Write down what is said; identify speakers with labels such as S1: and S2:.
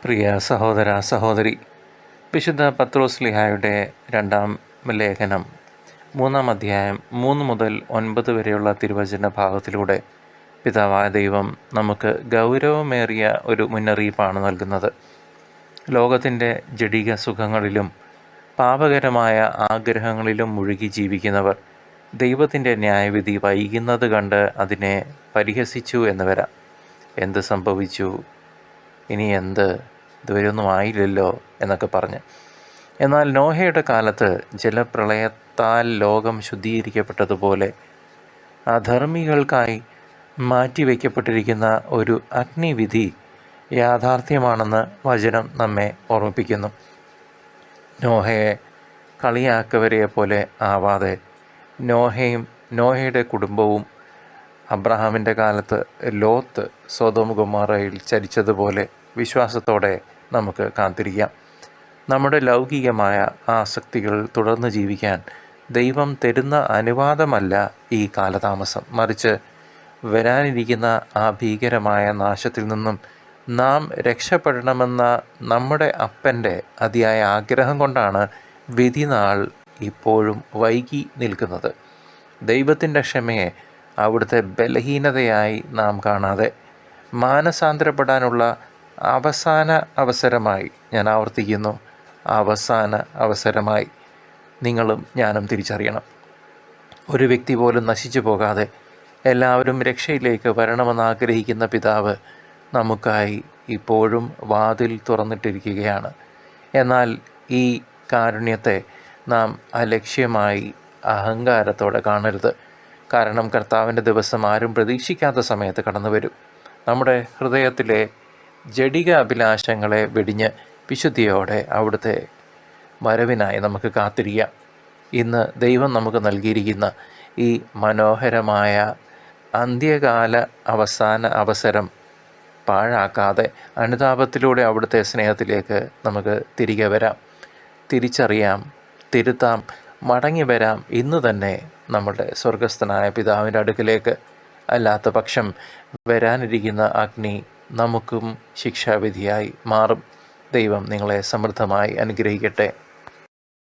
S1: പ്രിയ സഹോദര സഹോദരി, വിശുദ്ധ പത്രോസ്ലീഹായുടെ രണ്ടാം ലേഖനം 3-ാം അധ്യായം 3 മുതൽ 9 വരെയുള്ള തിരുവചന ഭാഗത്തിലൂടെ പിതാവായ ദൈവം നമുക്ക് ഗൗരവമേറിയ ഒരു മുന്നറിയിപ്പാണ് നൽകുന്നത്. ലോകത്തിൻ്റെ ജഡിക സുഖങ്ങളിലും പാപകരമായ ആഗ്രഹങ്ങളിലും മുഴുകി ജീവിക്കുന്നവർ ദൈവത്തിൻ്റെ ന്യായവിധി വൈകുന്നത് കണ്ട് അതിനെ പരിഹസിച്ചു എന്ന് വരാം. എന്ത് സംഭവിച്ചു, ഇനി എന്ത്, ഇതുവരെ ഒന്നും ആയില്ലല്ലോ എന്നൊക്കെ പറഞ്ഞ്. എന്നാൽ നോഹയുടെ കാലത്ത് ജലപ്രളയത്താൽ ലോകം ശുദ്ധീകരിക്കപ്പെട്ടതുപോലെ അധർമ്മികൾക്കായി മാറ്റിവെക്കപ്പെട്ടിരിക്കുന്ന ഒരു അഗ്നിവിധി യാഥാർത്ഥ്യമാണെന്ന് വചനം നമ്മെ ഓർമ്മിപ്പിക്കുന്നു. നോഹയെ കളിയാക്കവരെ പോലെ ആവാതെ നോഹയും നോഹയുടെ കുടുംബവും അബ്രഹാമിൻ്റെ കാലത്ത് ലോത്ത് സൊദോം ഗൊമോറയിൽ ചരിച്ചതുപോലെ വിശ്വാസത്തോടെ നമുക്ക് കാത്തിരിക്കാം. നമ്മുടെ ലൗകികമായ ആസക്തികൾ തുടർന്ന് ജീവിക്കാൻ ദൈവം തരുന്ന അനുവാദമല്ല ഈ കാലതാമസം, മറിച്ച് വരാനിരിക്കുന്ന ആ ഭീകരമായ നാശത്തിൽ നിന്നും നാം രക്ഷപ്പെടണമെന്ന നമ്മുടെ അപ്പൻ്റെ അതിയായ ആഗ്രഹം കൊണ്ടാണ് വിധിനാൾ ഇപ്പോഴും വൈകി നിൽക്കുന്നത്. ദൈവത്തിൻ്റെ ക്ഷമയെ അവിടുത്തെ ബലഹീനതയായി നാം കാണാതെ മാനസാന്തരപ്പെടാനുള്ള അവസാന അവസരമായി, ഞാൻ ആവർത്തിക്കുന്നു, അവസാന അവസരമായി നിങ്ങളും ഞാനും തിരിച്ചറിയണം. ഒരു വ്യക്തി പോലും നശിച്ചു പോകാതെ എല്ലാവരും രക്ഷയിലേക്ക് വരണമെന്ന് ആഗ്രഹിക്കുന്ന പിതാവ് നമുക്കായി ഇപ്പോഴും വാതിൽ തുറന്നിട്ടിരിക്കുകയാണ്. എന്നാൽ ഈ കാരുണ്യത്തെ നാം അലക്ഷ്യമായി അഹങ്കാരത്തോടെ കാണരുത്. കാരണം കർത്താവിൻ്റെ ദിവസം ആരും പ്രതീക്ഷിക്കാത്ത സമയത്ത് കടന്നു വരും. നമ്മുടെ ഹൃദയത്തിലെ ജഡിക അഭിലാഷങ്ങളെ വെടിഞ്ഞ് വിശുദ്ധിയോടെ അവിടുത്തെ വരവിനായി നമുക്ക് കാത്തിരിക്കാം. ഇന്ന് ദൈവം നമുക്ക് നൽകിയിരിക്കുന്ന ഈ മനോഹരമായ അന്ത്യകാല അവസാന അവസരം പാഴാക്കാതെ അനുതാപത്തിലൂടെ അവിടുത്തെ സ്നേഹത്തിലേക്ക് നമുക്ക് തിരികെ വരാം, തിരിച്ചറിയാം, തിരുത്താം, മടങ്ങി വരാം ഇന്ന് തന്നെ നമ്മുടെ സ്വർഗസ്ഥനായ പിതാവിൻ്റെ അടുക്കിലേക്ക്. അല്ലാത്ത പക്ഷം വരാനിരിക്കുന്ന അഗ്നി നമുക്കും ശിക്ഷാവിധിയായി മാറും. ദൈവം നിങ്ങളെ സമൃദ്ധമായി അനുഗ്രഹിക്കട്ടെ.